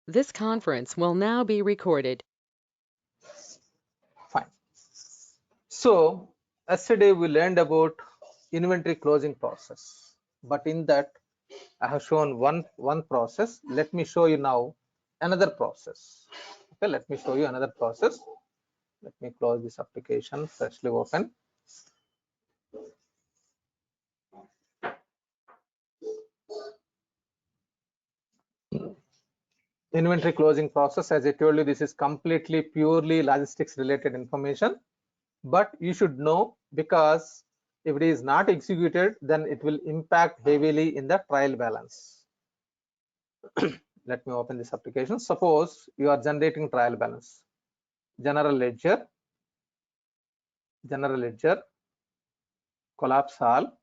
This conference will now be recorded. Fine. So yesterday we learned about inventory closing process, but in that I have shown one process. Let me show you now another process. Okay, let me show you another process. Let me close this application, freshly open. Inventory closing process, as I told you, this is completely purely logistics related information, but you should know, because if it is not executed, then it will impact heavily in the trial balance. Let me open this application. Suppose you are generating trial balance, general ledger, collapse all,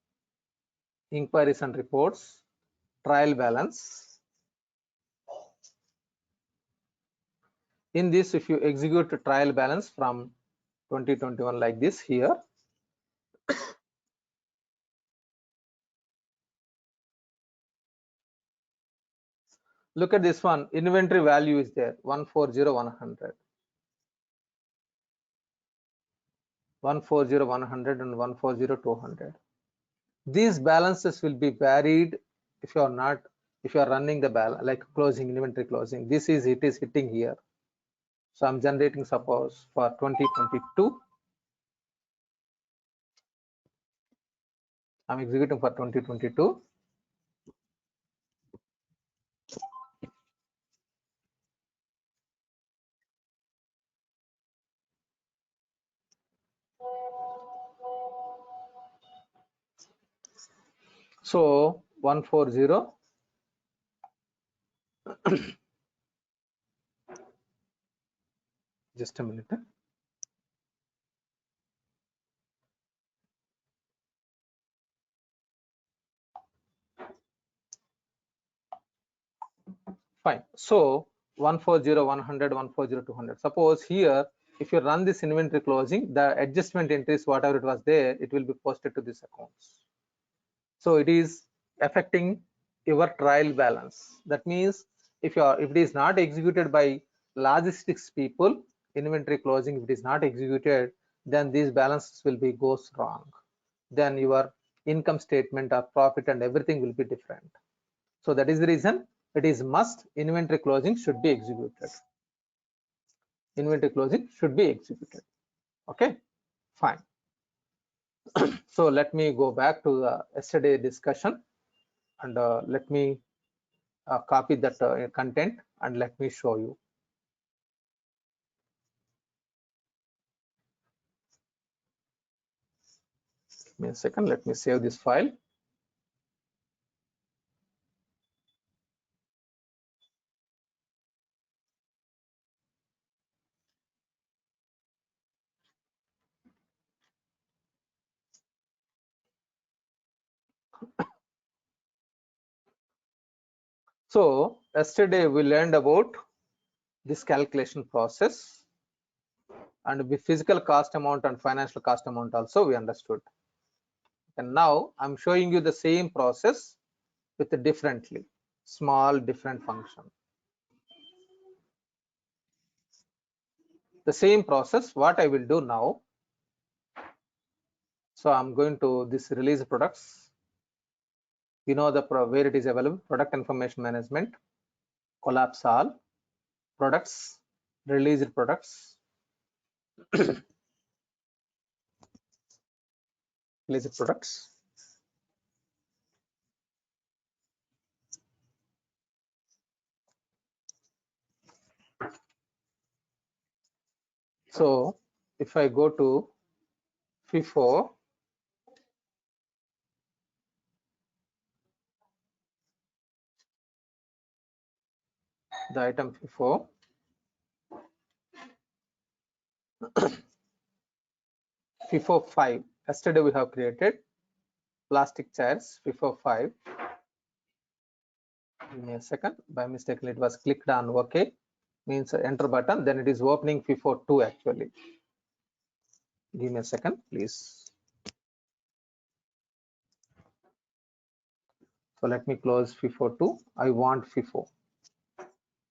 inquiries and reports, trial balance. In this, if you execute trial balance from 2021 like this here, look at this one, inventory value is there, 140,100, 140,100 and 140,200. These balances will be varied if you are running the balance like closing, inventory closing. It is hitting here. So I'm generating, suppose for 2022, I'm executing for 2022. So 140, just a minute. Fine. So 140, 100, 140, 200. Suppose here, if you run this inventory closing, the adjustment entries, whatever it was there, it will be posted to this accounts. So it is affecting your trial balance. That means if it is not executed by logistics people, inventory closing, if it is not executed, then these balances will be goes wrong. Then your income statement or profit and everything will be different. So that is the reason it is must inventory closing should be executed. Inventory closing should be executed. Okay, fine. So let me go back to the yesterday discussion, and let me copy that content and let me show you. Give me a second. Let me save this file. So yesterday we learned about this calculation process, and with physical cost amount and financial cost amount also we understood. And now I'm showing you the same process with a differently small different function. The same process, what I will do now. So I'm going to this release products. You know the where it is available, product information management, collapse all, products, released products, released products. So if I go to FIFO, the item FIFO, FIFO 5. Yesterday we have created plastic chairs, FIFO 5. Give me a second. By mistake, it was clicked on OK, means enter button. Then it is opening FIFO 2 actually. Give me a second, please. So let me close FIFO 2. I want FIFO.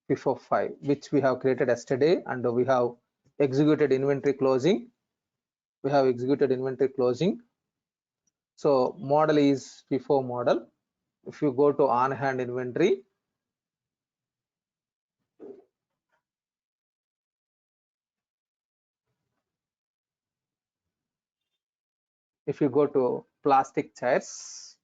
FIFO 5, which we have created yesterday, and we have executed inventory closing. We have executed inventory closing. So model is FIFO model. If you go to on hand inventory, if you go to plastic chairs,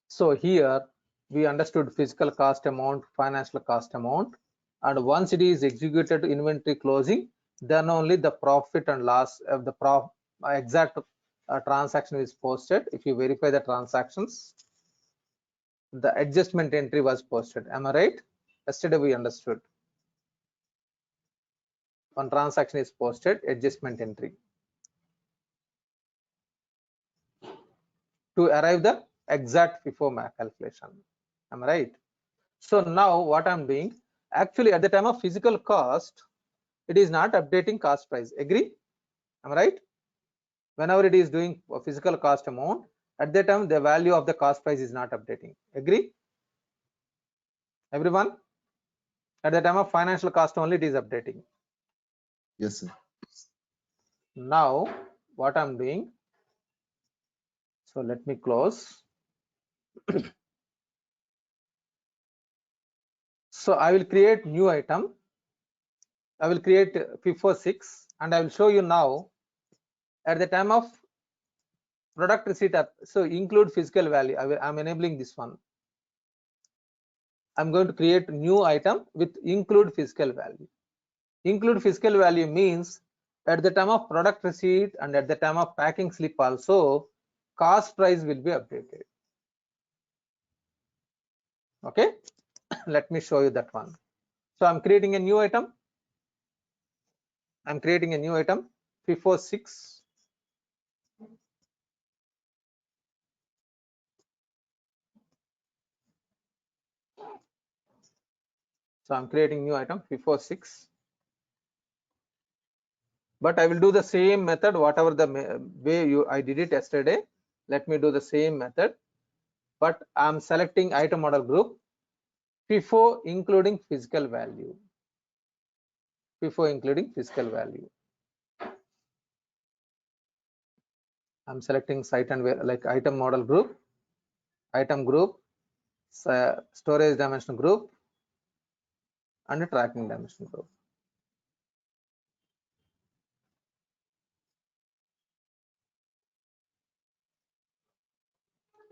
so here we understood physical cost amount, financial cost amount, and once it is executed inventory closing, then only the profit and loss of the exact transaction is posted. If you verify the transactions, the adjustment entry was posted. Am I right? Yesterday we understood. One transaction is posted, adjustment entry, to arrive the exact FIFO calculation. Am I right? So now what I'm doing, actually at the time of physical cost, it is not updating cost price. Agree? Am I right? Whenever it is doing a physical cost amount, at that time the value of the cost price is not updating. Agree? Everyone? At the time of financial cost only it is updating. Yes, sir. Now what I'm doing, so let me close. So I will create new item. I will create FIFO 6, and I will show you now at the time of product receipt. So include physical value. I'm enabling this one. I'm going to create new item with include physical value. Include physical value means at the time of product receipt and at the time of packing slip also, cost price will be updated. Okay, let me show you that one. So I'm creating a new item. I'm creating a new item, FIFO 6. So I'm creating new item, FIFO 6. But I will do the same method, whatever the way I did it yesterday. Let me do the same method, but I'm selecting item model group, FIFO including physical value. FIFO including physical value. I'm selecting site and where, like item model group, item group, storage dimension group, and a tracking dimension group.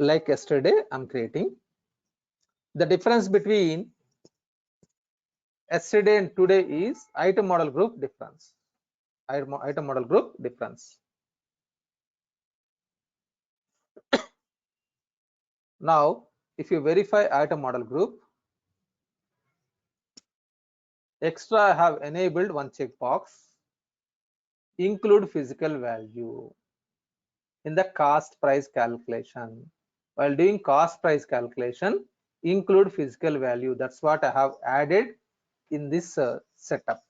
Like yesterday, I'm creating. The difference between yesterday and today is item model group difference. Item model group difference. Now, if you verify item model group, extra I have enabled one checkbox, include physical value in the cost price calculation. While doing cost price calculation, include physical value. That's what I have added in this setup.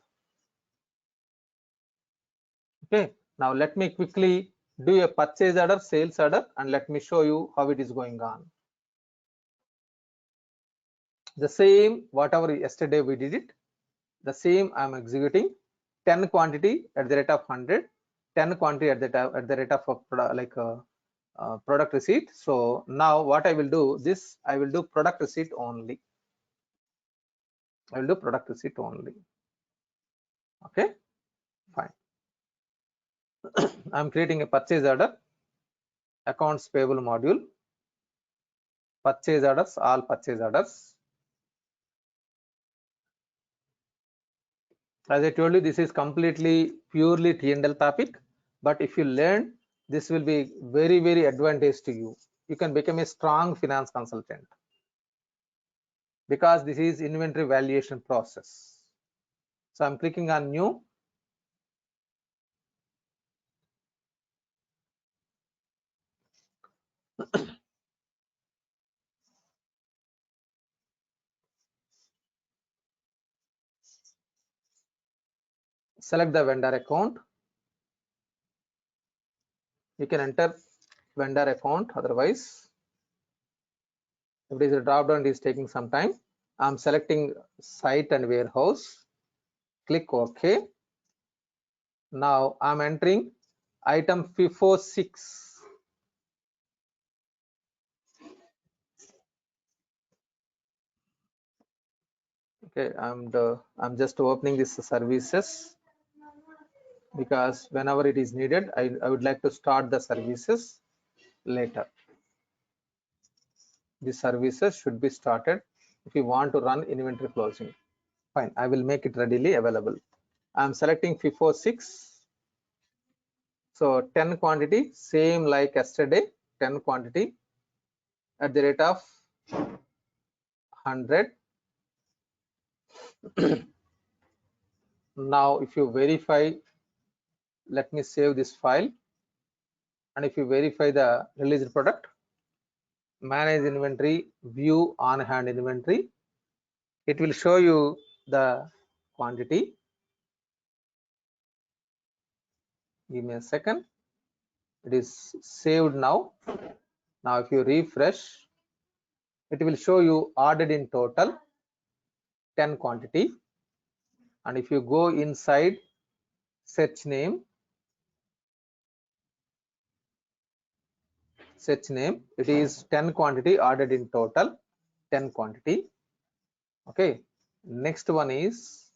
Okay, now let me quickly do a purchase order, sales order, and let me show you how it is going on. The same, whatever yesterday we did it, the same I'm executing. 10 quantity at the rate of 100, 10 quantity at the rate of product receipt. So now what I will do, this I will do product receipt only. I will do product receipt only. Okay, fine. I'm creating a purchase order, accounts payable module, purchase orders, all purchase orders. As I told you, this is completely purely T&L topic, but if you learn, this will be very, very advantage to you. You can become a strong finance consultant because this is inventory valuation process. So I'm clicking on new. Select the vendor account. You can enter vendor account otherwise. If it is a drop down, it is taking some time. I'm selecting site and warehouse. Click OK. Now I'm entering item FIFO 6. Okay, I'm just opening this services because whenever it is needed, I would like to start the services later. The services should be started if you want to run inventory closing. Fine, I will make it readily available. I'm selecting FIFO 6. So 10 quantity, same like yesterday, 10 quantity at the rate of 100. Now, if you verify, let me save this file. And if you verify the released product, manage inventory, view on hand inventory, it will show you the quantity. Give me a second. It is saved now. Now, if you refresh, it will show you ordered in total 10 quantity. And if you go inside search name, it is 10 quantity ordered in total, 10 quantity. Okay. Next one is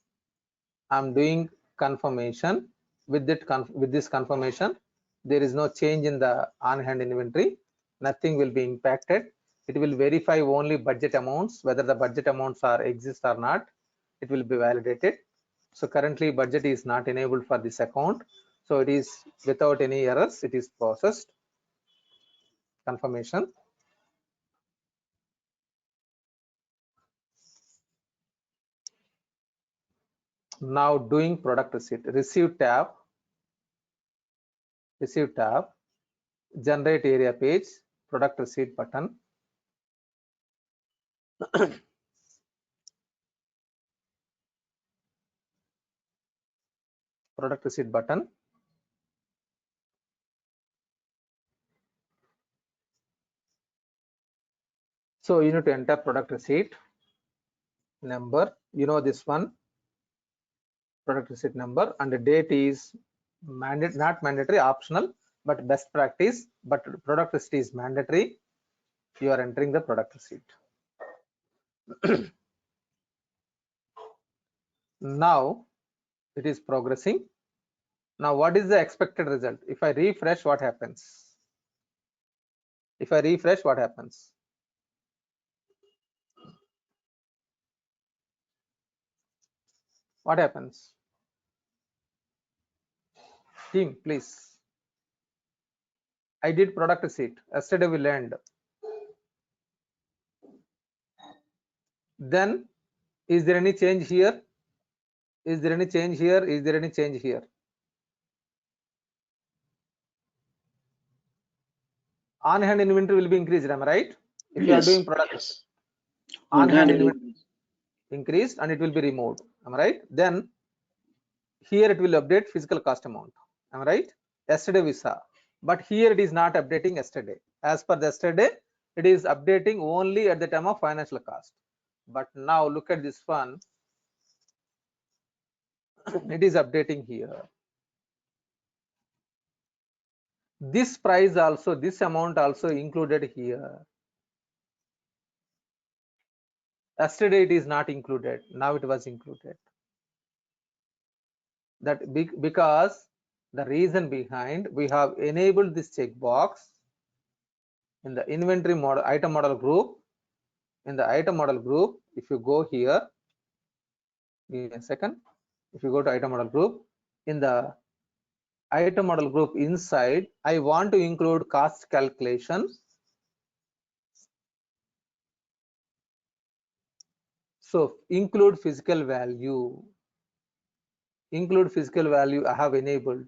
I'm doing confirmation. With this confirmation, there is no change in the on-hand inventory. Nothing will be impacted. It will verify only budget amounts, whether the budget amounts are exist or not. It will be validated. So currently budget is not enabled for this account. So it is without any errors. It is processed. Confirmation. Now doing product receipt. Receive tab. Generate area page, product receipt button. Product receipt button. So you need to enter product receipt number. You know this one, product receipt number, and the date is not mandatory, optional, but best practice. But product receipt is mandatory. You are entering the product receipt. Now it is progressing. Now what is the expected result? If I refresh, what happens? What happens? Team, please. I did product receipt. Yesterday we learned. Then is there any change here? On hand inventory will be increased, am I right? If you are doing product, on hand inventory increased and it will be removed, am I right? Then here it will update physical cost amount, am I right? Yesterday we saw, but here it is not updating yesterday. As per yesterday, it is updating only at the time of financial cost. But now look at this one. It is updating here. This price also, this amount also included here. Yesterday it is not included. Now it was included. That because the reason behind, we have enabled this checkbox in the inventory model item model group. In the item model group, if you go here, give me a second. If you go to item model group, in the item model group inside, I want to include cost calculation. So include physical value. I have enabled.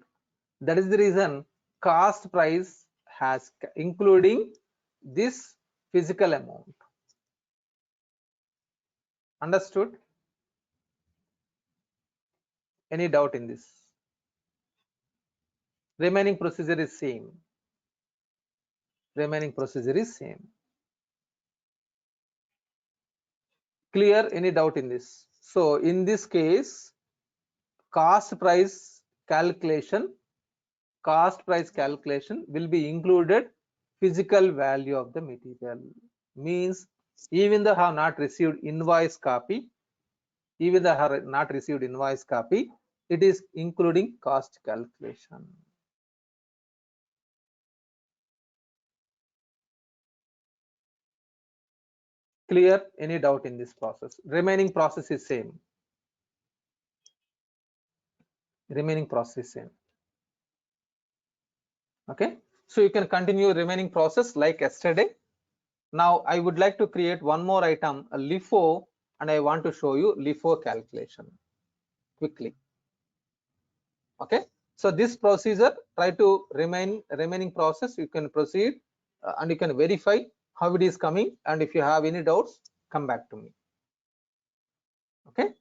That is the reason cost price has including this physical amount. Understood? Any doubt in this? Remaining procedure is same. Clear? Any doubt in this? So in this case, cost price calculation will be included physical value of the material. Means even though have not received invoice copy, it is including cost calculation. Clear? Any doubt in this process? Remaining process is same. Okay, so you can continue remaining process like yesterday. Now I would like to create one more item, a LIFO, and I want to show you LIFO calculation quickly. Okay, so this procedure, try to remaining process, you can proceed and you can verify how it is coming, and if you have any doubts, come back to me. Okay,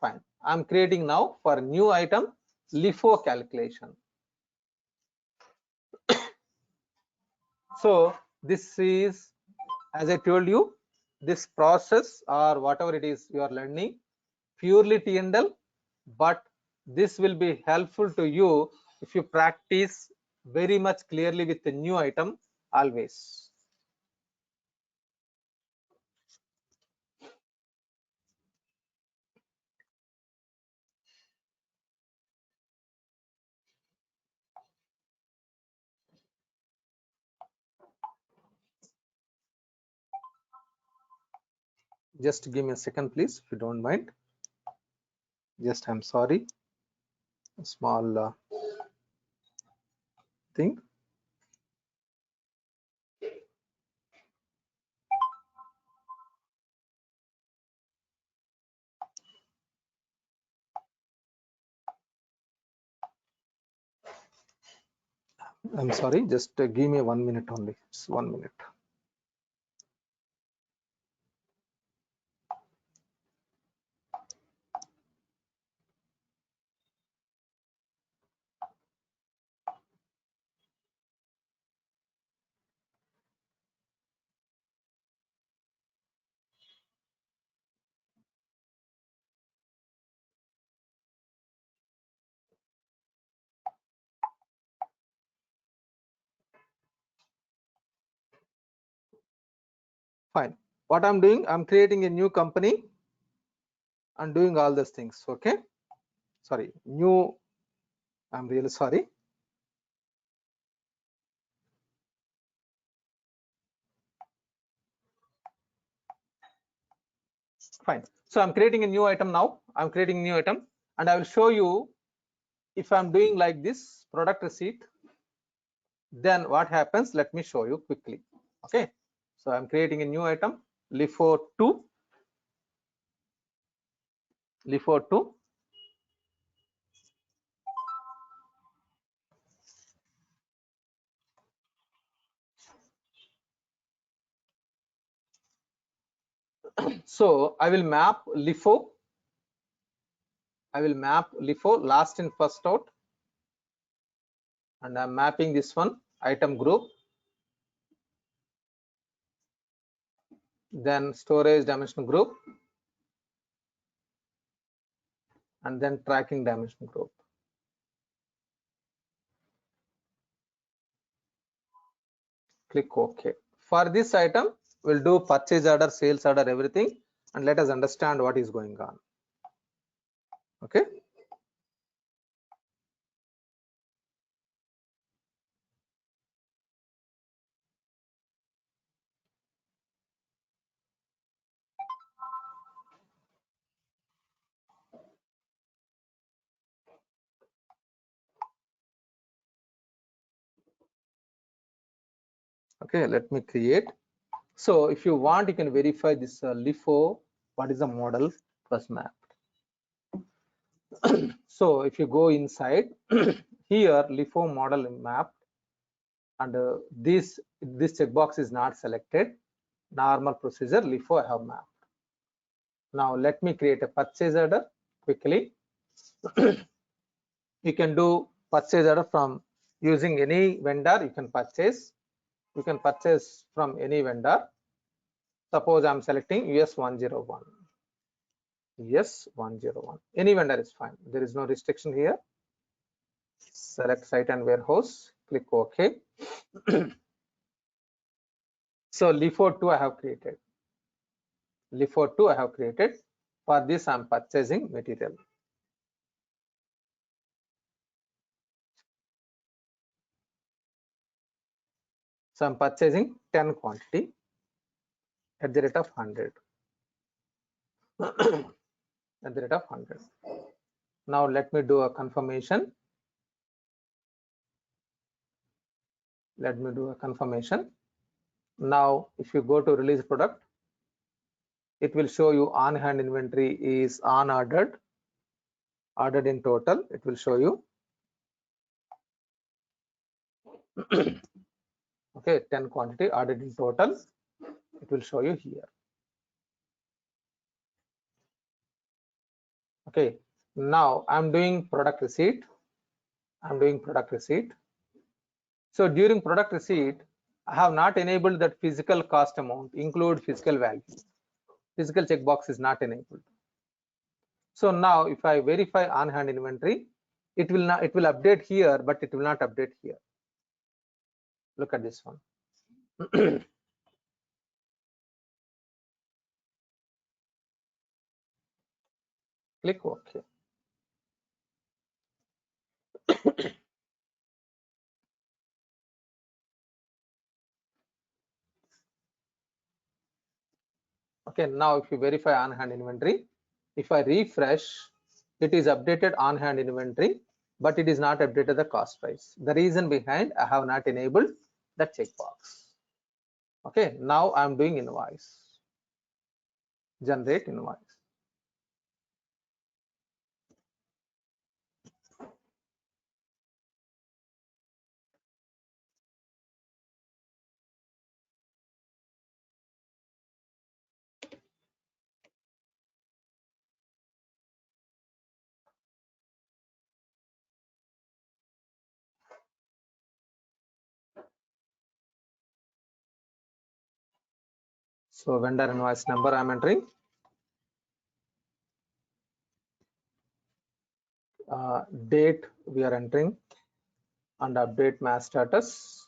fine. I'm creating now for new item LIFO calculation. So this is, as I told you, this process or whatever it is you are learning purely T&L, but this will be helpful to you if you practice very much clearly with the new item always. Just give me a second, please, if you don't mind. Just, I'm sorry, a small thing. I'm sorry, just give me 1 minute only. Just 1 minute. Fine. What I'm doing, I'm creating a new company and doing all those things. Okay, sorry, new, I'm really sorry. Fine. So I'm creating a new item now. I'm creating a new item and I will show you if I'm doing like this product receipt, then what happens. Let me show you quickly. Okay, so I'm creating a new item, LIFO 2. So I will map LIFO. Last in first out, and I'm mapping this one item group, then storage dimension group, and then tracking dimension group. Click OK. For this item, we'll do purchase order, sales order, everything, and let us understand what is going on. Okay. Okay, let me create. So if you want, you can verify this LIFO, what is the model was mapped. So if you go inside here, LIFO model mapped, and this checkbox is not selected. Normal procedure LIFO I have mapped. Now let me create a purchase order quickly. You can do purchase order from using any vendor. You can purchase from any vendor. Suppose I'm selecting US 101. Yes, 101. Any vendor is fine. There is no restriction here. Select site and warehouse. Click OK. So LIFO2 I have created. LIFO2 I have created. For this, I am purchasing material. So I'm purchasing 10 quantity at the rate of 100. At the rate of 100. Now let me do a confirmation. Let me do a confirmation. Now, if you go to release product, it will show you on hand inventory is unordered, ordered in total. It will show you. Okay, 10 quantity ordered in total. It will show you here. Okay, now I'm doing product receipt. I'm doing product receipt. So during product receipt, I have not enabled that physical cost amount, include physical value. Physical checkbox is not enabled. So now if I verify on hand inventory, it will update here, but it will not update here. Look at this one. Click OK. Okay, now if you verify on hand inventory, if I refresh, it is updated on hand inventory, but it is not updated the cost price. The reason behind, I have not enabled the checkbox. Okay, now I'm doing invoice. Generate invoice. So vendor invoice number I'm entering. Date we are entering and update mass status.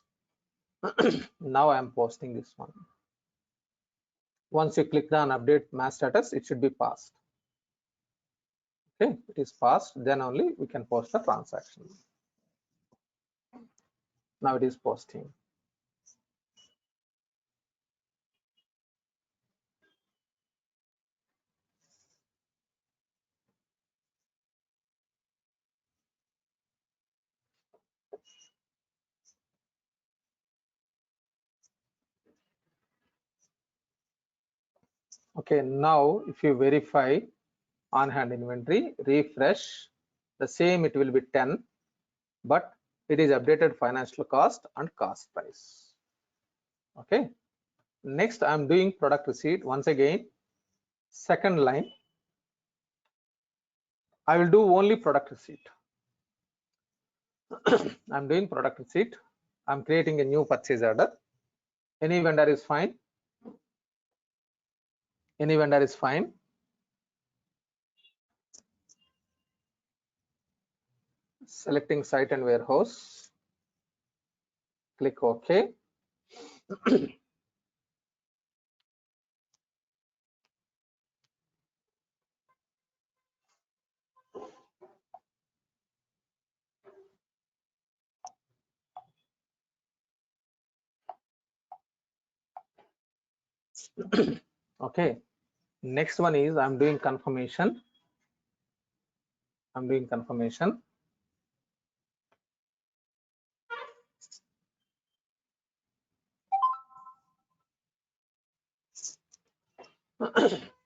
Now I am posting this one. Once you click on update mass status, it should be passed. Okay, it is passed, then only we can post the transaction. Now it is posting. Okay, now if you verify on hand inventory, refresh, the same it will be 10, but it is updated financial cost and cost price. Okay, next I'm doing product receipt. Once again, second line, I will do only product receipt. I'm doing product receipt. I'm creating a new purchase order. Any vendor is fine. Any vendor is fine. Selecting site and warehouse. Click OK. Okay. Next one is I'm doing confirmation. I'm doing confirmation.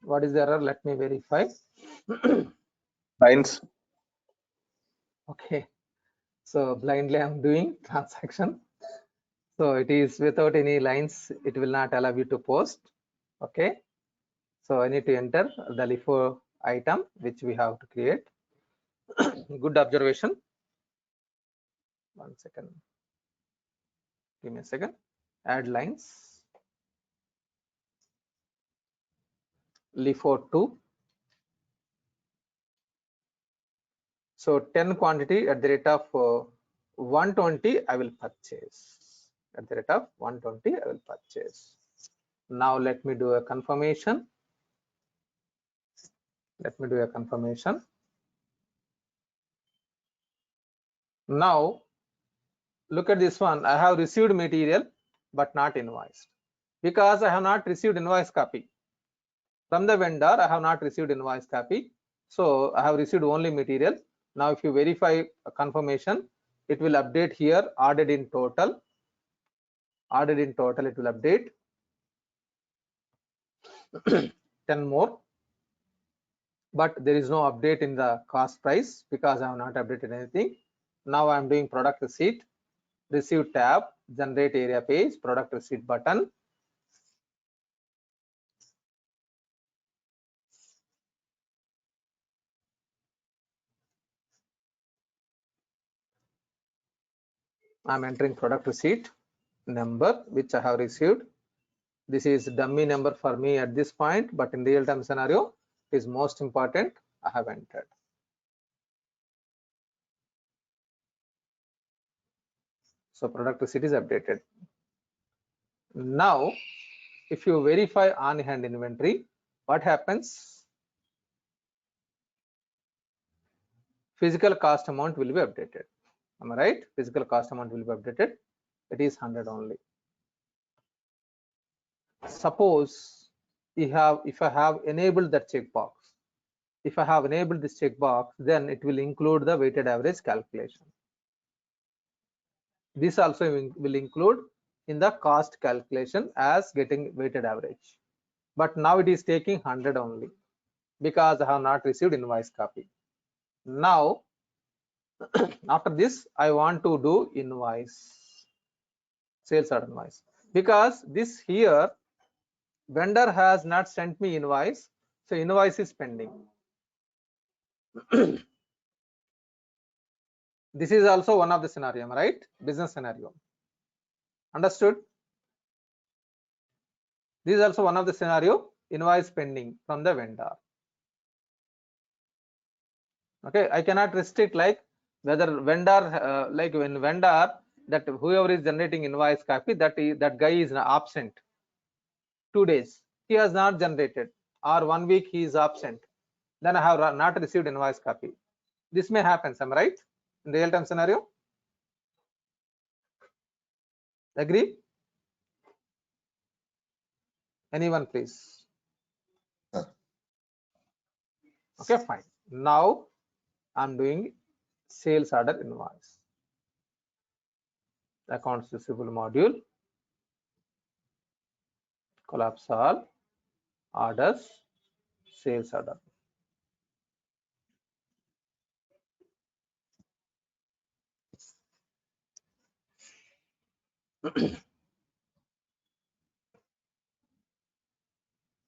What is the error? Let me verify. Lines. Okay. So blindly I'm doing transaction. So it is without any lines. It will not allow you to post. Okay. So I need to enter the LIFO item which we have to create. Good observation. 1 second. Give me a second. Add lines. LIFO2. So 10 quantity at the rate of 120 I will purchase. At the rate of 120 I will purchase. Now let me do a confirmation. Let me do a confirmation. Now look at this one. I have received material but not invoiced, because I have not received invoice copy from the vendor. I have not received invoice copy, so I have received only material. Now if you verify a confirmation, it will update here ordered in total. Ordered in total, it will update 10 more, but there is no update in the cost price because I have not updated anything. Now I am doing product receipt, receive tab, generate area page, product receipt button. I'm entering product receipt number which I have received. This is dummy number for me at this point, but in real time scenario it is most important. I have entered. So product receipt is updated. Now if you verify on hand inventory, what happens? Physical cost amount will be updated. Am I right? Physical cost amount will be updated. It is 100 only. Suppose if I have enabled that checkbox, if I have enabled this checkbox, then it will include the weighted average calculation. This also will include in the cost calculation as getting weighted average. But now it is taking 100 only because I have not received invoice copy. Now after this I want to do invoice, sales order invoice, because this here vendor has not sent me invoice, so invoice is pending. This is also one of the scenario, right? Business scenario. Understood? This is also one of the scenario, invoice pending from the vendor. Okay, I cannot restrict like whether vendor like when vendor, that whoever is generating invoice copy, that guy is absent 2 days, he has not generated, or 1 week he is absent, then I have not received invoice copy. This may happen, am I right? In real time scenario. Agree? Anyone please? Okay, fine. Now I'm doing sales order invoice. Accounts receivable module, collapse all, orders, sales order.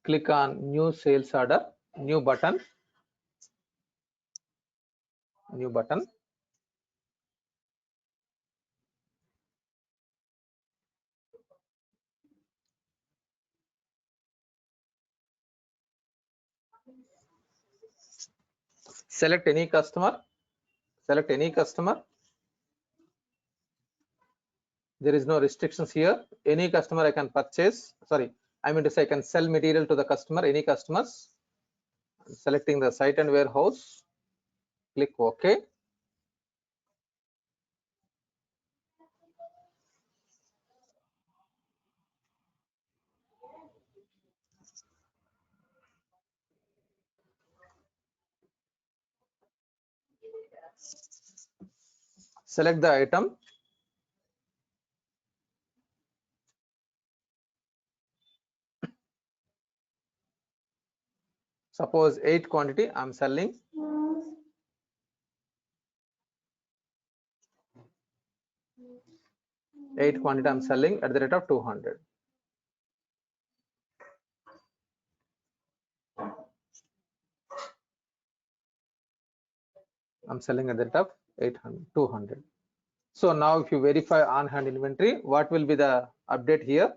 Click on new sales order, new button, new button. Select any customer, select any customer. There is no restrictions here. Any customer I can purchase, sorry, I mean to say I can sell material to the customer, any customers. I'm selecting the site and warehouse, click OK. Select the item. Suppose 8 quantity I'm selling. Eight quantity I'm selling at the rate of 200. I'm selling at the rate of 200. So now if you verify on hand inventory, what will be the update here?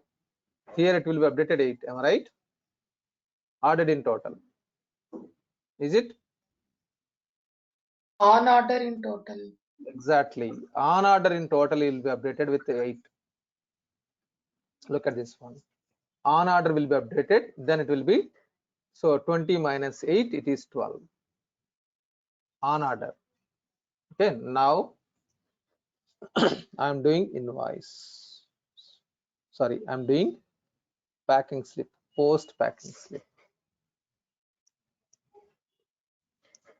Here it will be updated 8, am I right? Ordered in total. Is it? On order in total. Exactly. On order in total will be updated with 8. Look at this one. On order will be updated, then it will be, so 20 minus 8, it is 12. On order. Okay, now I'm doing invoice. Sorry, I'm doing packing slip, post packing slip.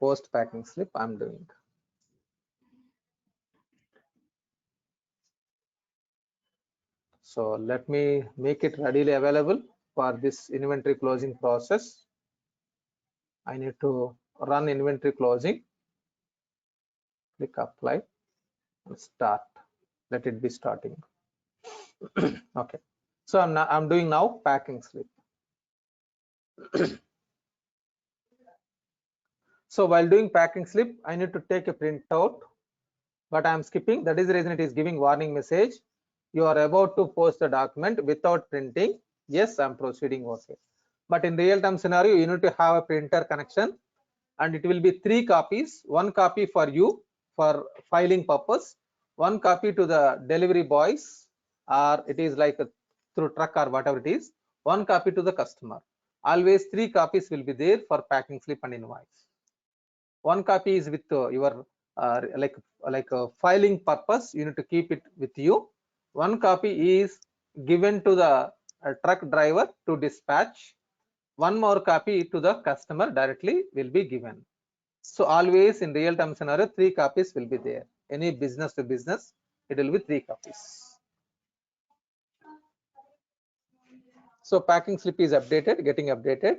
Post packing slip I'm doing. So let me make it readily available for this inventory closing process. I need to run inventory closing. Click apply and start. Let it be starting. Okay. So I'm doing now packing slip. So while doing packing slip, I need to take a printout, but I'm skipping. That is the reason it is giving warning message. You are about to post the document without printing. Yes, I'm proceeding. Okay. But in real time scenario, you need to have a printer connection, and it will be 3 copies. 1 copy for you for filing purpose, 1 copy to the delivery boys, or it is like through truck or whatever it is, 1 copy to the customer. Always 3 copies will be there for packing slip and invoice. 1 copy is with your like a filing purpose. You need to keep it with you. 1 copy is given to the truck driver to dispatch. 1 more copy to the customer directly will be given. So always in real time scenario, 3 copies will be there. Any business to business, it will be 3 copies. So packing slip is updated, getting updated.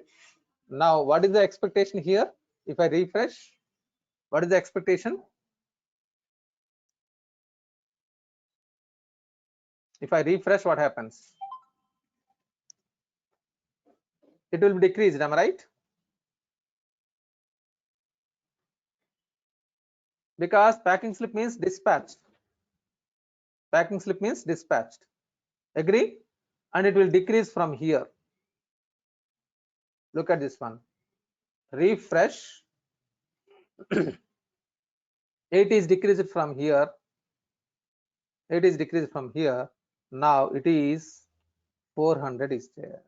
Now what is the expectation here? If I refresh, what is the expectation? If I refresh, what happens? It will be decreased, am I right? Because packing slip means dispatched. Packing slip means dispatched. Agree? And it will decrease from here. Look at this one. Refresh. 8 is decreased from here. 8 is decreased from here. Now it is 400 is there.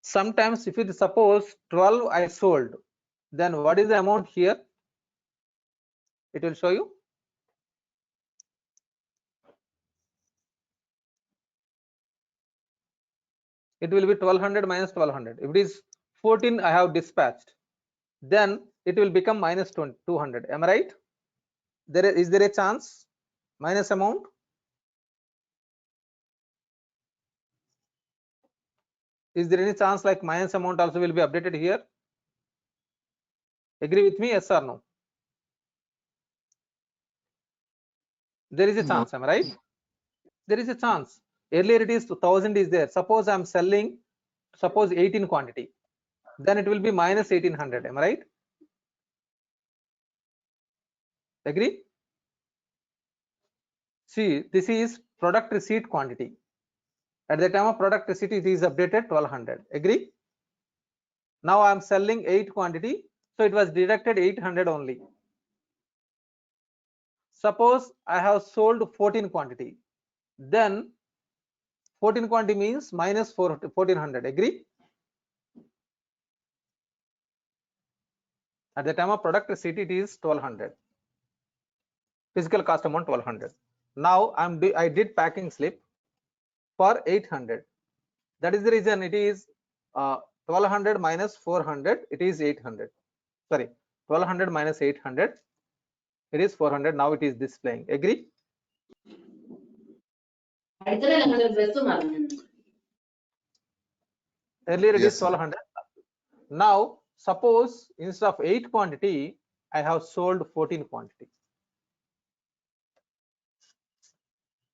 Sometimes if it suppose 12 I sold, then what is the amount here? It will show you. It will be 1200 minus 1200. If it is 14 I have dispatched, then it will become minus 200. Am I right? Is there a chance minus amount? Is there any chance like minus amount also will be updated here? Agree with me, yes or no? There is a chance, am I right? There is a chance. Earlier it is 1000 is there. Suppose I'm selling, suppose 18 quantity, then it will be minus 1800. Am I right? Agree? See, this is product receipt quantity. At the time of product receipt, it is updated 1200. Agree? Now I am selling 8 quantity, so it was deducted 800 only. Suppose I have sold 14 quantity, then 14 quantity means minus 1400. Agree? At the time of product receipt, it is 1200. Physical cost amount 1200. Now I did packing slip for 800. That is the reason it is 1200 minus 400. It is 800. Sorry, 1200 minus 800. It is 400. Now it is displaying. Agree? Earlier it is 1200. Now suppose instead of 8 quantity, I have sold 14 quantity.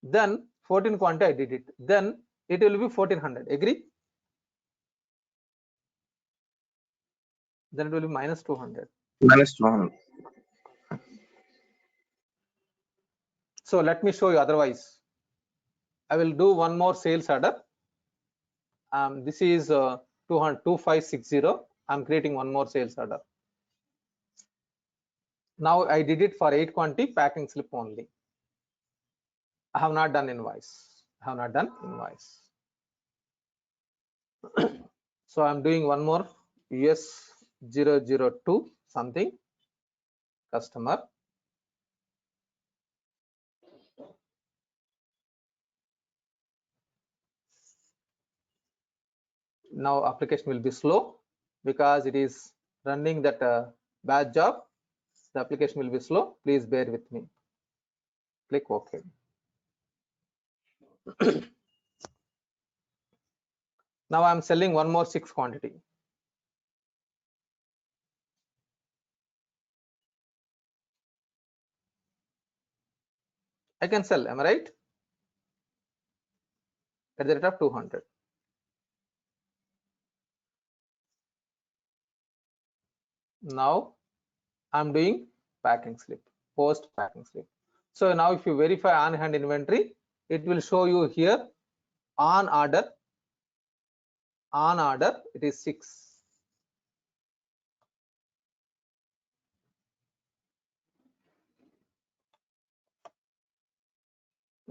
Then 14 quantity I did it. Then it will be 1400. Agree? Then it will be minus 200. Minus 200. So let me show you otherwise. I will do one more sales order. This is 2560. I'm creating one more sales order. Now I did it for 8 quantity packing slip only. I have not done invoice. I have not done invoice. So I'm doing one more US 002 something customer. Now application will be slow because it is running that batch job. The application will be slow. Please bear with me. Click OK. Now I'm selling one more 6 quantity. I can sell, am I right? At the rate of 200. Now I'm doing packing slip, post packing slip. So now if you verify on hand inventory, it will show you here on order it is 6.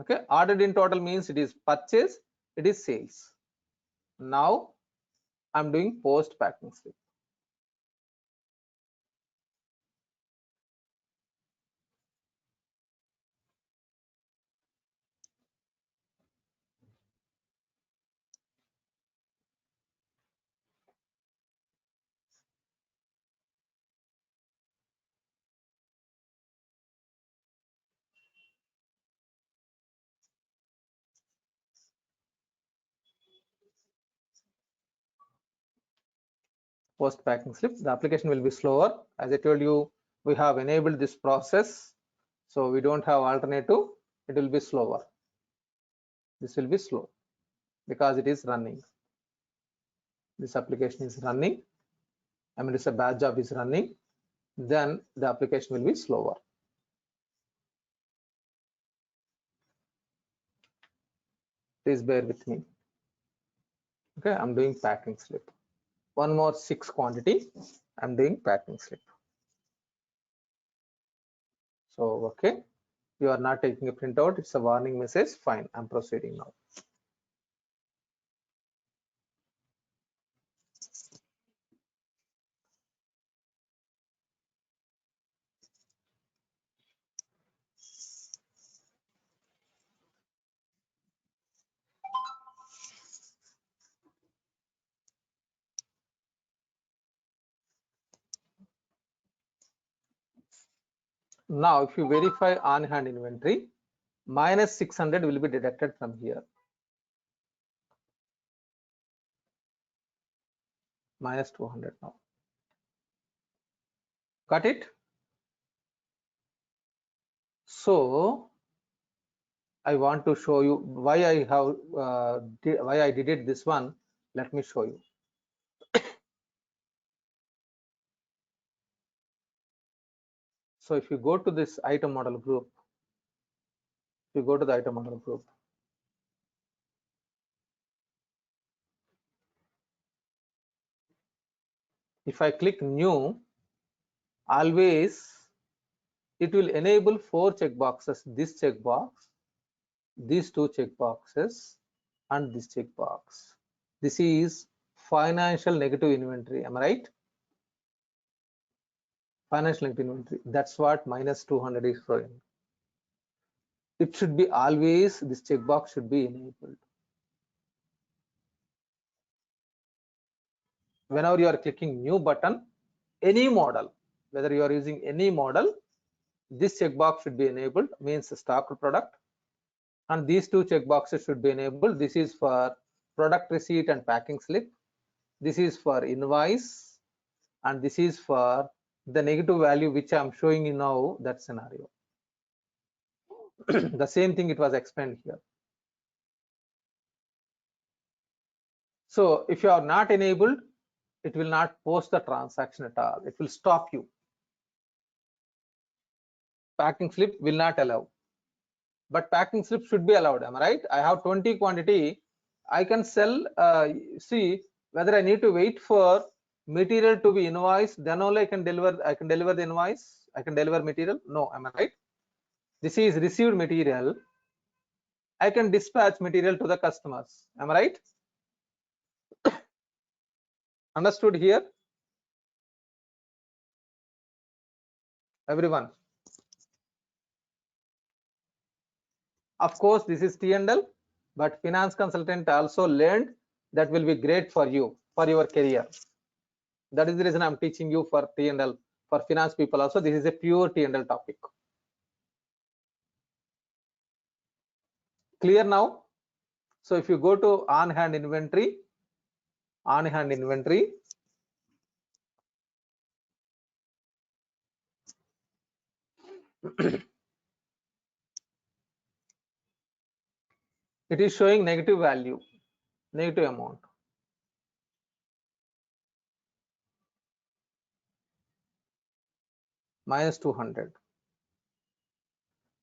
Okay, ordered in total means it is purchase, it is sales. Now I'm doing post packing slip. Post packing slip, the application will be slower. As I told you, we have enabled this process, so we don't have alternative. It will be slower. This will be slow because it is running. This application is running. I mean, it's a batch job is running. Then the application will be slower. Please bear with me. Okay, I'm doing packing slip. One more 6 quantity. I'm doing packing slip. So okay, you are not taking a printout. It's a warning message. Fine, I'm proceeding now. Now, if you verify on hand inventory, minus 600 will be deducted from here. Minus 200 now. Got it? So I want to show you why I have why I did it this one. Let me show you. So if you go to this item model group, if you go to the item model group, if I click new, always it will enable 4 checkboxes. This checkbox, these 2 checkboxes, and this checkbox. This is financial negative inventory. Am I right? Financial negative inventory. That's what minus 200 is showing. It should be always, this checkbox should be enabled. Whenever you are clicking new button, any model, whether you are using any model, this checkbox should be enabled, means stock product, and these 2 checkboxes should be enabled. This is for product receipt and packing slip. This is for invoice, and this is for the negative value which I am showing you now, that scenario. The same thing it was explained here. So if you are not enabled, it will not post the transaction at all. It will stop you. Packing slip will not allow, but packing slip should be allowed. Am I right? I have 20 quantity. I can sell. See whether I need to wait for material to be invoiced, then only I can deliver the invoice. I can deliver material? No, am I right? This is received material. I can dispatch material to the customers. Am I right? Understood here? Everyone. Of course, this is T&L, but finance consultant also learned that will be great for you, for your career. That is the reason I'm teaching you for T&L. For finance people also, this is a pure T&L topic. Clear now? So if you go to on-hand inventory, it is showing negative value, negative amount. Minus 200.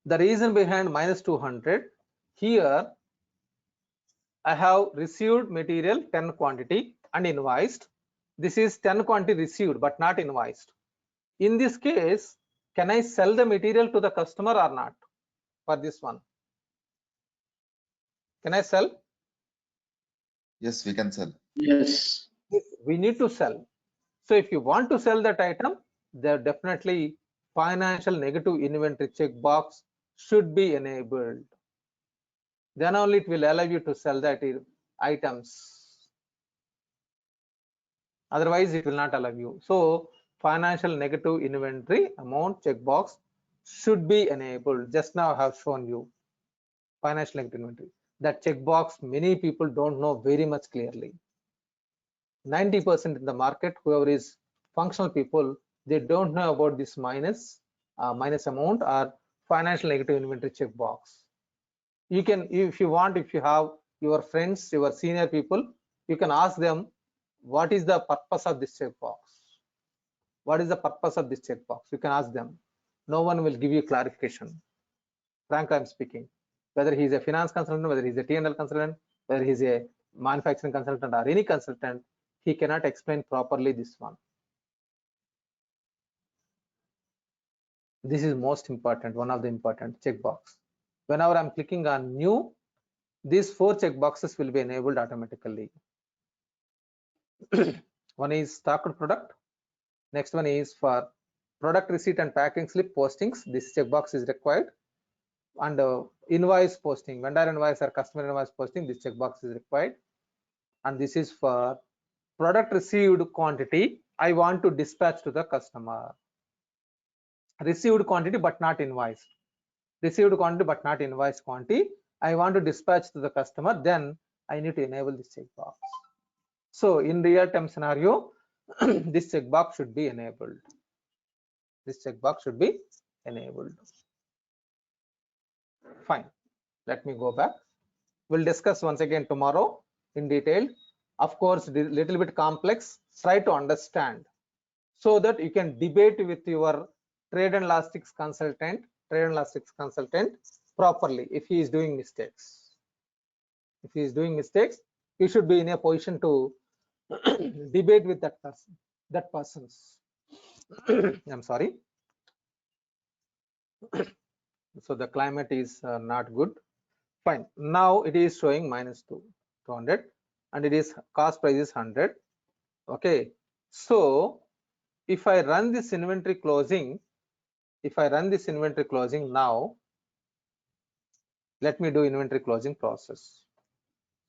The reason behind minus 200, here I have received material 10 quantity and invoiced. This is 10 quantity received but not invoiced. In this case, can I sell the material to the customer or not? For this one, can I sell? Yes, we can sell. Yes. We need to sell. So if you want to sell that item, there definitely financial negative inventory checkbox should be enabled. Then only it will allow you to sell that items. Otherwise, it will not allow you. So financial negative inventory amount checkbox should be enabled. Just now I have shown you financial negative inventory. That checkbox many people don't know very much clearly. 90% in the market, whoever is functional people, they don't know about this minus amount or financial negative inventory checkbox. You can, if you want, if you have your friends, your senior people, you can ask them, what is the purpose of this checkbox? What is the purpose of this checkbox? You can ask them. No one will give you clarification. Frankly, I'm speaking. Whether he's a finance consultant, whether he's a T&L consultant, whether he's a manufacturing consultant or any consultant, he cannot explain properly this one. This is most important, one of the important checkbox. Whenever I'm clicking on new, these 4 checkboxes will be enabled automatically. One is stocked product. Next one is for product receipt and packing slip postings. This checkbox is required. And invoice posting, vendor invoice or customer invoice posting, this checkbox is required. And this is for product received quantity. I want to dispatch to the customer. Received quantity but not invoiced. Received quantity but not invoiced quantity. I want to dispatch to the customer. Then I need to enable this checkbox. So in real-time scenario, this checkbox should be enabled. This checkbox should be enabled. Fine. Let me go back. We'll discuss once again tomorrow in detail. Of course, little bit complex. Try to understand so that you can debate with your trade and logistics consultant, properly if he is doing mistakes. If he is doing mistakes, you should be in a position to debate with that person. I'm sorry. So the climate is not good. Fine. Now it is showing minus 200 and it is cost price is 100. Okay. So if I run this inventory closing, now, let me do inventory closing process.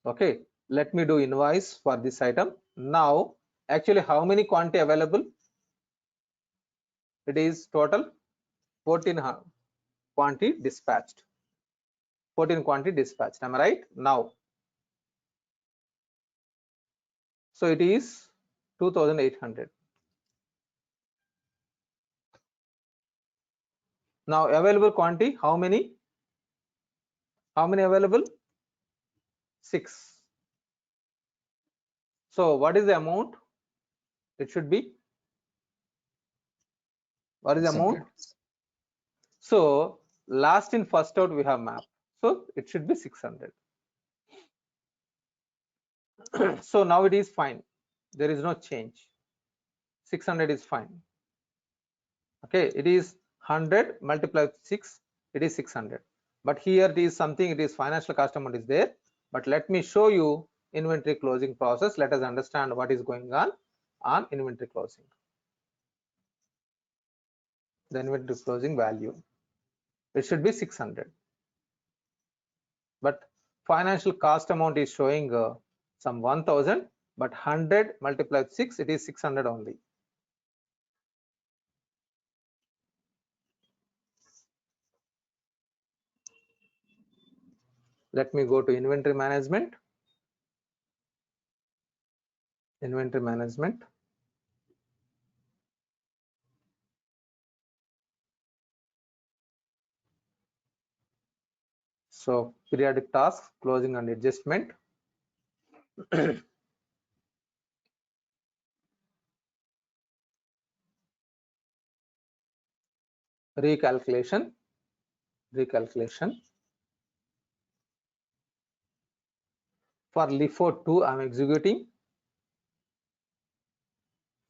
Okay. Let me do invoice for this item. Now, actually, how many quantity available? It is total 14 quantity dispatched. 14 quantity dispatched. Am I right? Now, so it is 2,800. Now, available quantity, how many? How many available? 6. So, what is the amount? It should be. What is the amount? So, last in first out we have map. So, it should be 600. So, now it is fine. There is no change. 600 is fine. Okay, it is 100 multiplied with 6, it is 600. But here it is something, it is financial cost amount is there. But let me show you inventory closing process. Let us understand what is going on inventory closing. The inventory closing value, it should be 600. But financial cost amount is showing some 1000, but 100 multiplied with 6, it is 600 only. Let me go to inventory management. Inventory management. So periodic tasks, closing and adjustment. Recalculation. For LIFO 2, I'm executing.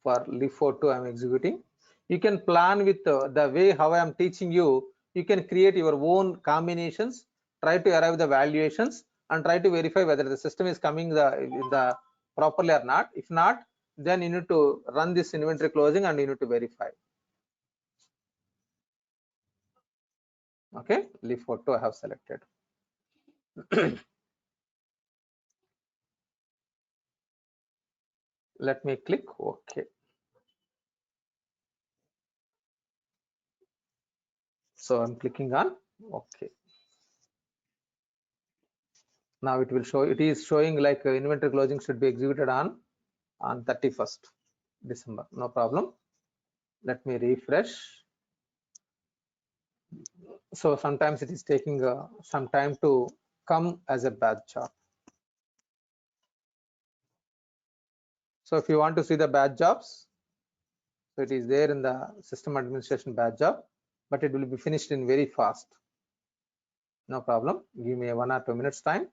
For LIFO 2, I'm executing. You can plan with the way how I am teaching you. You can create your own combinations, try to arrive the valuations, and try to verify whether the system is coming the properly or not. If not, then you need to run this inventory closing and you need to verify. Okay, LIFO 2 I have selected. Let me click OK. So I'm clicking on OK. Now it will show, it is showing like inventory closing should be executed on 31st December. No problem. Let me refresh. So sometimes it is taking some time to come as a batch job. So if you want to see the batch jobs, so it is there in the system administration batch job, but it will be finished in very fast. No problem. Give me 1 or 2 minutes time.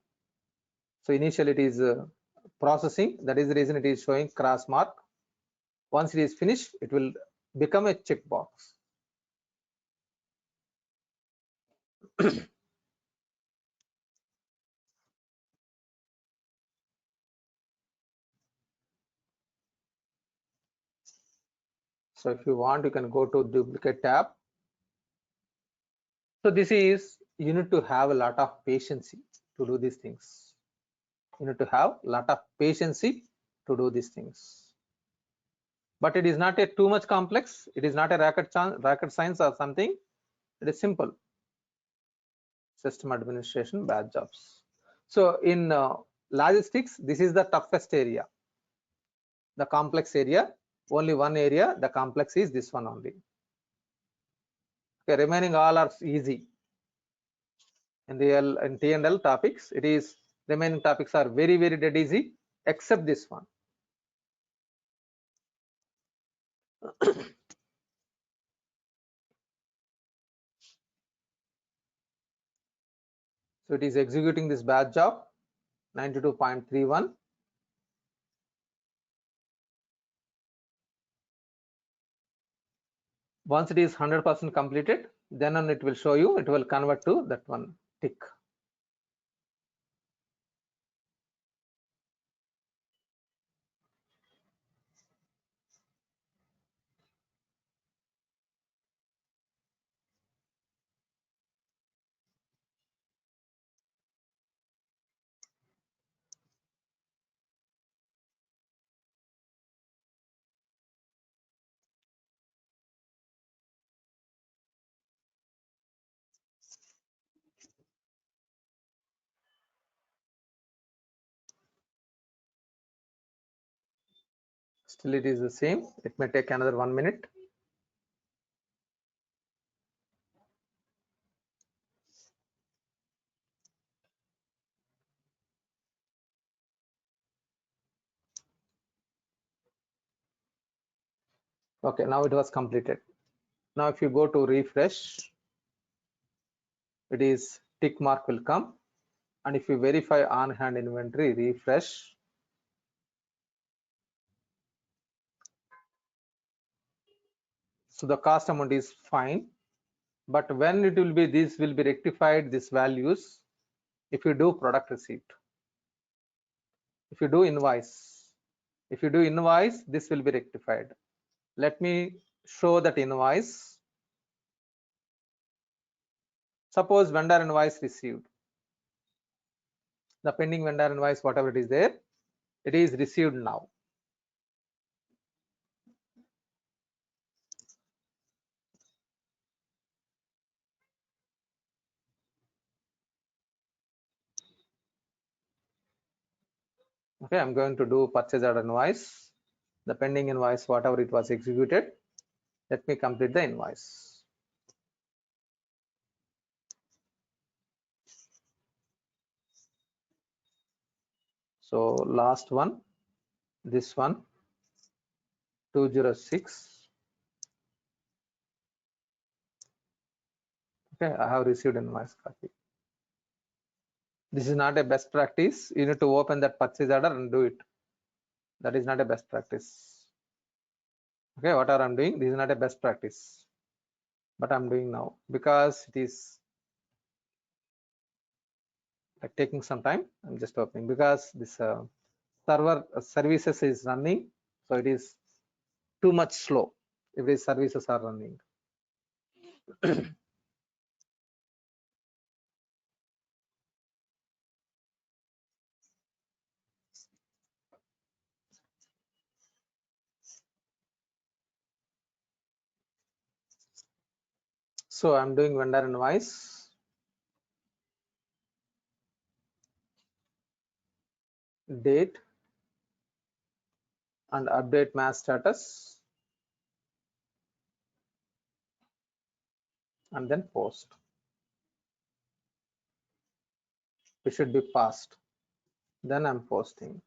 So initially it is processing. That is the reason it is showing cross mark. Once it is finished, it will become a checkbox. So if you want, you can go to duplicate tab. So this is, you need to have a lot of patience to do these things. You need to have a lot of patience to do these things. But it is not a too much complex. It is not a rocket science or something. It is simple. System administration batch jobs. So in logistics, this is the toughest area. The complex area, only one area, the complex is this one only. Okay, remaining all are easy. In the T&L topics, it is remaining topics are very dead easy except this one. So it is executing this batch job 92.31. Once it is 100% completed, then it will show you, it will convert to that one tick. Still it is the same. It may take another 1 minute. Okay, now it was completed. Now if you go to refresh, it is tick mark will come, and if you verify on hand inventory, refresh, So the cost amount is fine, but when it will be, this will be rectified, these values, if you do product receipt, if you do invoice, this will be rectified. Let me show that invoice. Suppose vendor invoice received, the pending vendor invoice, whatever it is there, it is received now. Okay, I'm going to do purchase order invoice, the pending invoice, whatever it was executed. Let me complete the invoice. So last one, this one, 206. Okay, I have received invoice copy. This is not a best practice. You need to open that purchase order and do it. That is not a best practice. Okay, whatever I'm doing, this is not a best practice, but I'm doing now because it is like taking some time. I'm just opening because this server services is running, so it is too much slow if these services are running. So I'm doing vendor invoice, date, and update mass status, and then post. It should be passed. Then I'm posting.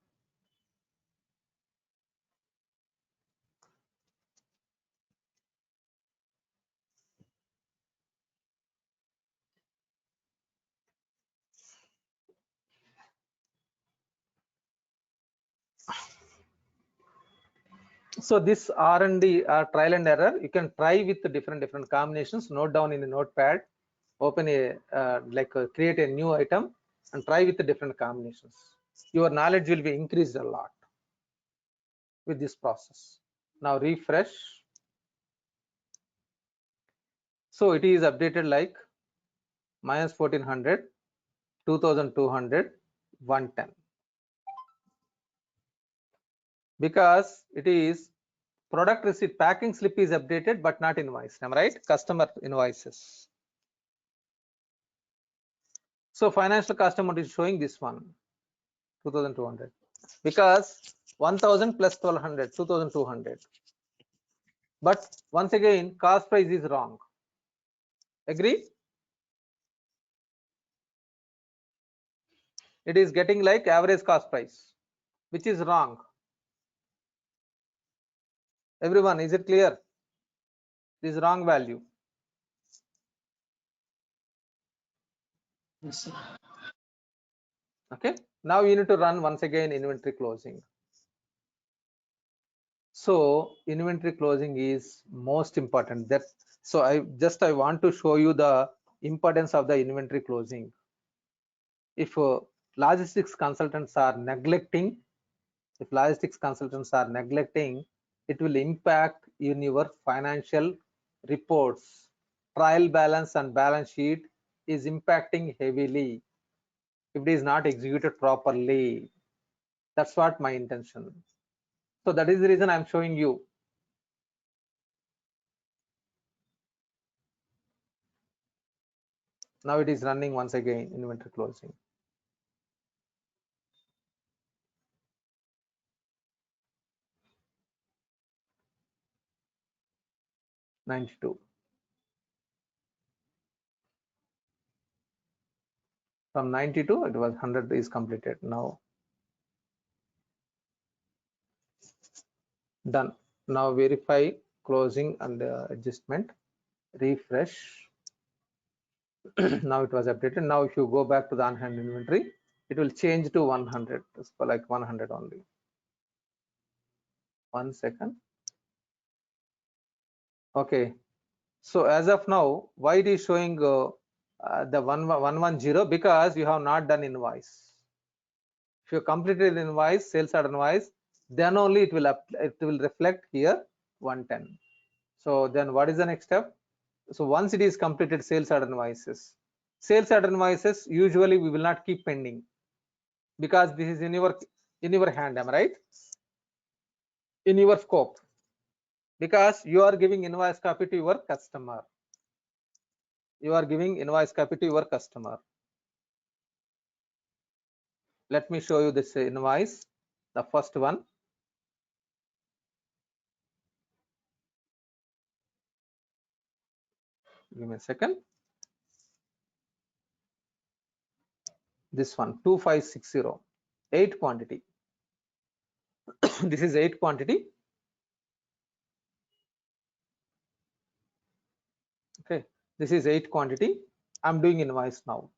So this R&D trial and error, you can try with the different combinations. Note down in the notepad, open a create a new item and try with the different combinations. Your knowledge will be increased a lot with this process. Now refresh. So it is updated like minus 1400, 2200, 110, because it is product receipt packing slip is updated but not invoice. Am I right? Customer invoices. So financial cost amount is showing this one 2200 because 1000 plus 1200 2200, but once again cost price is wrong. Agree? It is getting like average cost price, which is wrong. Everyone, is it clear? This is wrong value. Yes, sir. Okay, now you need to run once again inventory closing. So inventory closing is most important. That so I want to show you the importance of the inventory closing. If logistics consultants are neglecting, it will impact in your financial reports. Trial balance and balance sheet is impacting heavily if it is not executed properly. That's what my intention. So that is the reason I'm showing you. Now it is running once again inventory closing. $92. From 92 it was 100 is completed. Now done. Now verify closing and adjustment. Refresh. Now it was updated. Now if you go back to the on-hand inventory, it will change to 100. It's for like 100 only. 1 second. Okay, so as of now, why it is showing the 110? Because you have not done invoice. If you completed invoice, sales order invoice, then only it will reflect here 110. So then what is the next step? So once it is completed sales order invoices usually we will not keep pending, because this is in your hand, am I right? In your scope, because you are giving invoice copy to your customer. You are giving invoice copy to your customer. Let me show you this invoice, the first one. Give me a second. This one 2560, 8 quantity. This is 8 quantity. Okay, this is 8 quantity. I'm doing invoice now.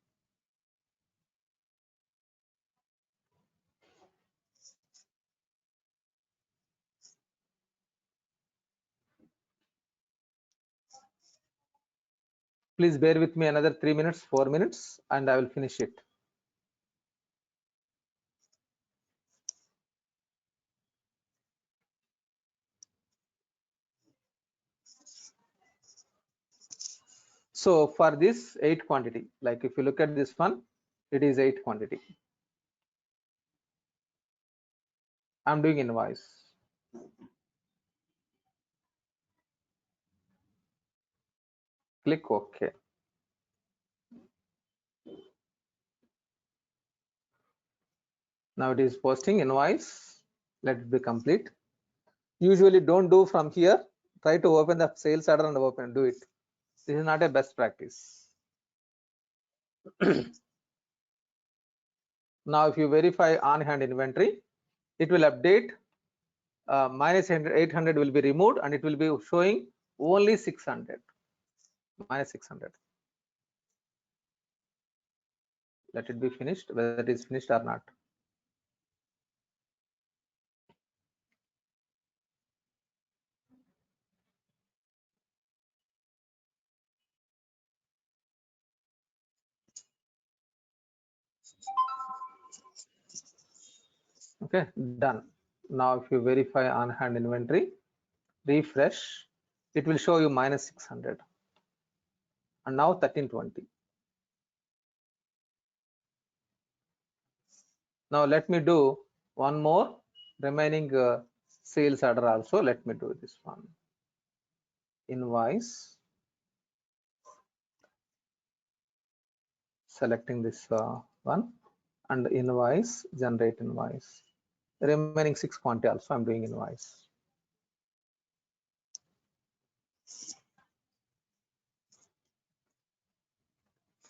Please bear with me another 3 minutes, 4 minutes, and I will finish it. So for this 8 quantity, like if you look at this one, it is 8 quantity. I'm doing invoice. Click OK. Now it is posting invoice. Let it be complete. Usually don't do from here. Try to open the sales order and do it. This is not a best practice. Now if you verify on hand inventory, it will update. Minus 800 will be removed and it will be showing only 600. Minus 600. Let it be finished, whether it is finished or not. Okay, done. Now if you verify on hand inventory, refresh, it will show you minus 600 and now 1320. Now let me do one more remaining sales order also. Let me do this one. Invoice, selecting this one, and invoice, generate invoice. Remaining 6 quantity also I'm doing invoice.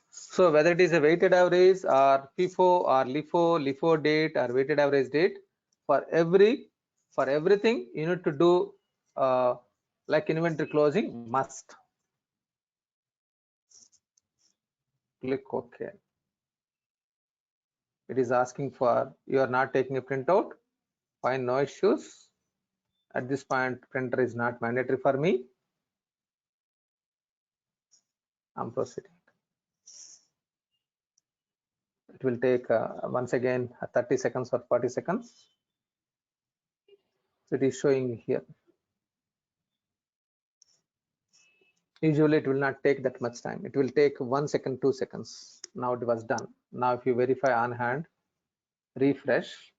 So whether it is a weighted average or FIFO or LIFO date or weighted average date, for everything you need to do like inventory closing must. Click OK. It is asking for, you are not taking a printout. Fine, no issues. At this point, printer is not mandatory for me. I'm proceeding. It will take once again 30 seconds or 40 seconds. So it is showing here. Usually it will not take that much time. It will take 1 second, 2 seconds. Now it was done. Now if you verify on hand, refresh,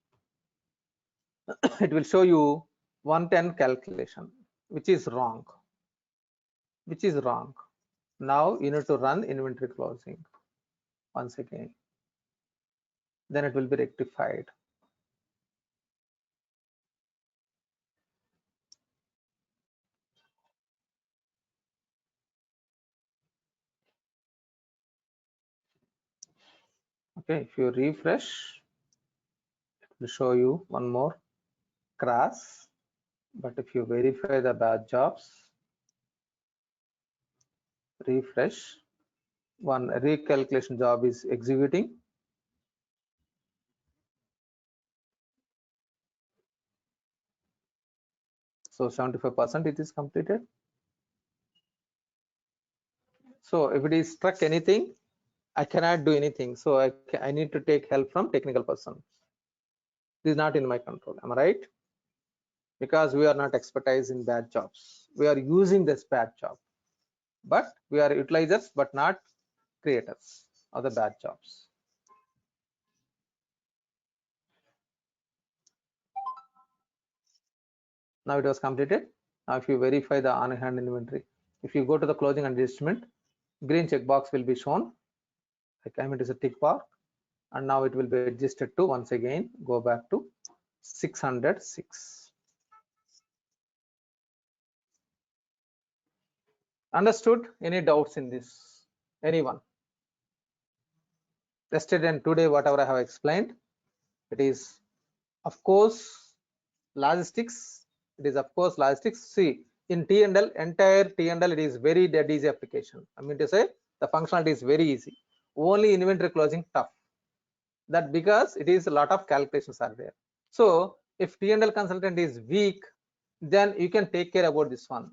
it will show you 110 calculation, which is wrong. Now you need to run inventory closing once again. Then it will be rectified. Okay, if you refresh, it will show you one more cross. But if you verify the batch jobs, refresh, one recalculation job is executing. So 75% it is completed. So if it is struck anything, I cannot do anything. So I need to take help from technical person. This is not in my control. Am I right? Because we are not expertise in bad jobs. We are using this bad job, but we are utilizers, but not creators of the bad jobs. Now it was completed. Now if you verify the on hand inventory, if you go to the closing adjustment, green checkbox will be shown. I mean, it is a tick bar, and now it will be adjusted to, once again, go back to 606. Understood? Any doubts in this? Anyone? Yesterday and today, whatever I have explained, it is of course logistics. It is of course logistics. See, in T&L, entire T&L, it is very dead easy application. I mean to say, the functionality is very easy. Only inventory closing tough. That because it is a lot of calculations are there. So if T&L consultant is weak, then you can take care about this one,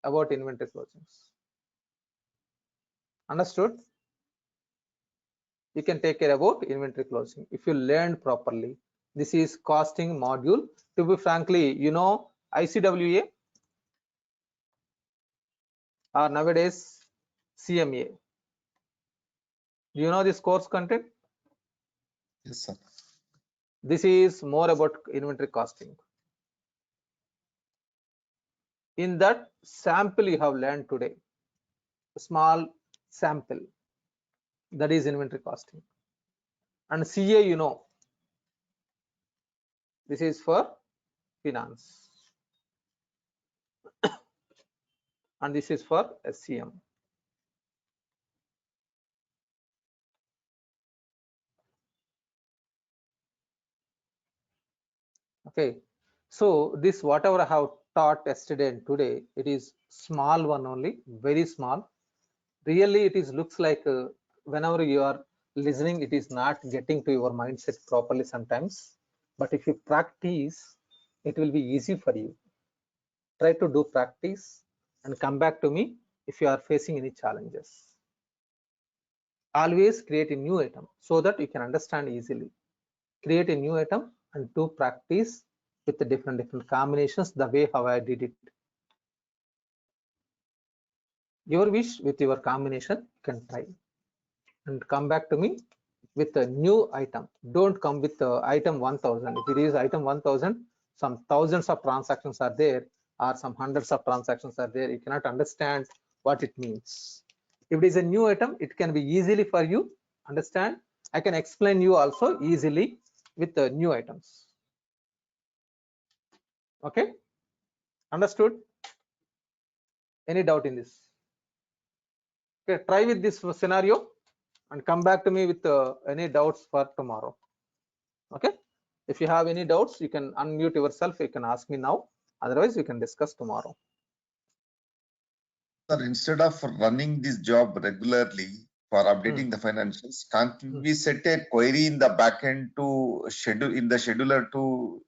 about inventory closings. Understood? You can take care about inventory closing if you learn properly. This is costing module. To be frankly, you know, ICWA or nowadays CMA. Do you know this course content? Yes, sir. This is more about inventory costing. In that sample you have learned today, a small sample, that is inventory costing. And CA, you know, this is for finance, and this is for SCM. Okay, so this whatever I have taught yesterday and today, it is small one only, very small. Really it is looks like whenever you are listening, it is not getting to your mindset properly sometimes, but if you practice, it will be easy for you. Try to do practice and come back to me if you are facing any challenges. Always create a new item so that you can understand easily. Create a new item and do practice with the different combinations, the way how I did it. Your wish with your combination, you can try and come back to me with a new item. Don't come with item 1000. If it is item 1000, some thousands of transactions are there, or some hundreds of transactions are there. You cannot understand what it means. If it is a new item, it can be easily for you understand. I can explain you also easily with the new items. Okay, understood? Any doubt in this? Okay, try with this scenario and come back to me with any doubts for tomorrow. Okay, if you have any doubts, you can unmute yourself. You can ask me now. Otherwise, we can discuss tomorrow. Sir, instead of running this job regularly for updating the financials, can't we set a query in the backend to schedule in the scheduler to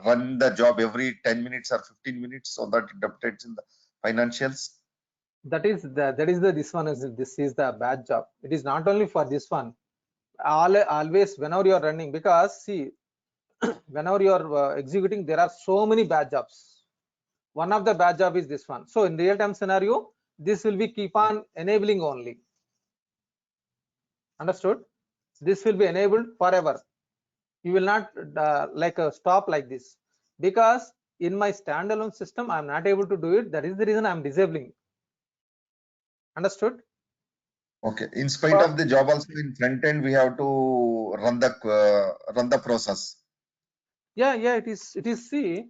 run the job every 10 minutes or 15 minutes so that it updates in the financials? That is this one is the bad job. It is not only for this one. Always whenever you are running, because see, whenever you are executing, there are so many bad jobs. One of the bad job is this one. So in real time scenario, this will be keep on enabling only. Understood? This will be enabled forever. You will not stop like this, because in my standalone system I am not able to do it. That is the reason I am disabling. Understood? Okay. In spite of the job, also in front end we have to run the process. Yeah, it is. See,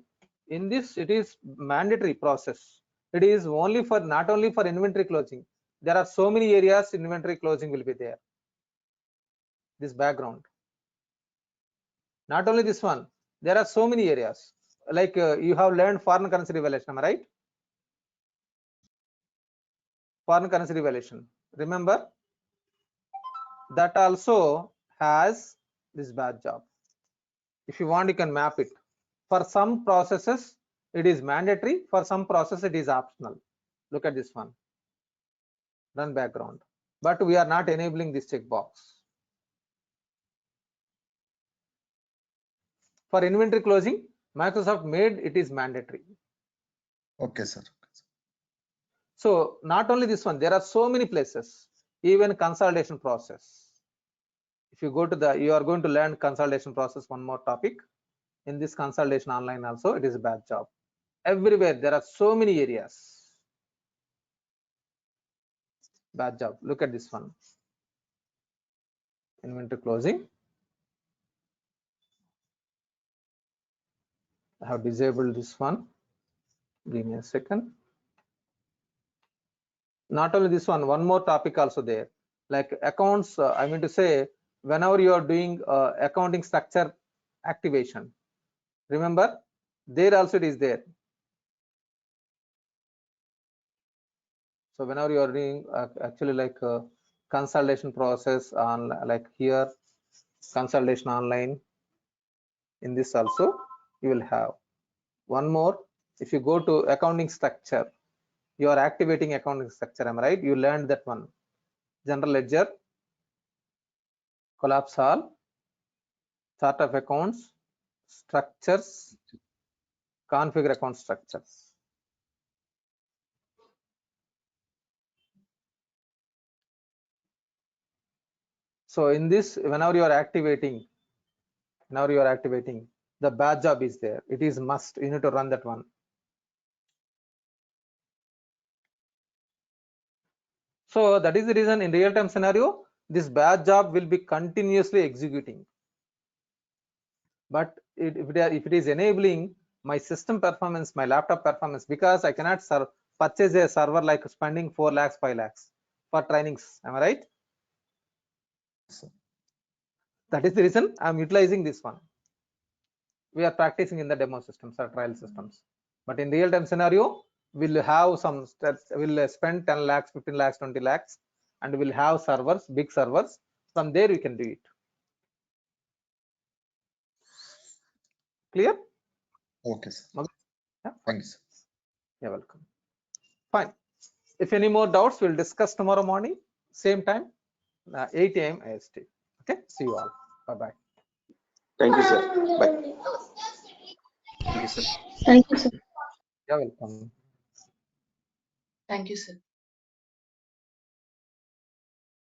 in this it is mandatory process. It is only for, not only for inventory closing. There are so many areas inventory closing will be there. This background. Not only this one, there are so many areas. Like you have learned foreign currency revaluation, am I right? Foreign currency revaluation. Remember, that also has this bad job. If you want, you can map it. For some processes, it is mandatory. For some processes, it is optional. Look at this one. run background, but we are not enabling this checkbox. For inventory closing, Microsoft made it is mandatory. Okay, sir. So not only this one, there are so many places, even consolidation process. If you go to the, you are going to learn consolidation process, one more topic. In this consolidation online also, it is a bad job. Everywhere, there are so many areas. Bad job. Look at this one. Inventory closing. I have disabled this one. Give me a second. Not only this one more topic also there, like accounts. I mean to say, whenever you are doing accounting structure activation, remember there also it is there. So whenever you are doing actually like consolidation process on, like here, consolidation online, in this also you will have one more. If you go to accounting structure, you are activating accounting structure, am I right? You learned that one. General ledger, collapse all, chart of accounts, structures, configure account structures. So in this, whenever you are activating, the bad job is there. It is must. You need to run that one. So that is the reason in real-time scenario, this bad job will be continuously executing. But if it is enabling my system performance, my laptop performance, because I cannot purchase a server like spending 4 lakhs, 5 lakhs for trainings. Am I right? That is the reason I'm utilizing this one. We are practicing in the demo systems or trial systems. But in real-time scenario, we'll have some steps. We'll spend 10 lakhs, 15 lakhs, 20 lakhs, and we'll have servers, big servers. From there, we can do it. Clear? Okay, sir. Okay. Yeah. Thank you, sir. You're welcome. Fine. If any more doubts, we'll discuss tomorrow morning, same time, 8 a.m. IST. Okay. See you all. Bye-bye. Thank you, sir. Bye. Thank you, sir. Thank you, sir. You're welcome. Thank you, sir.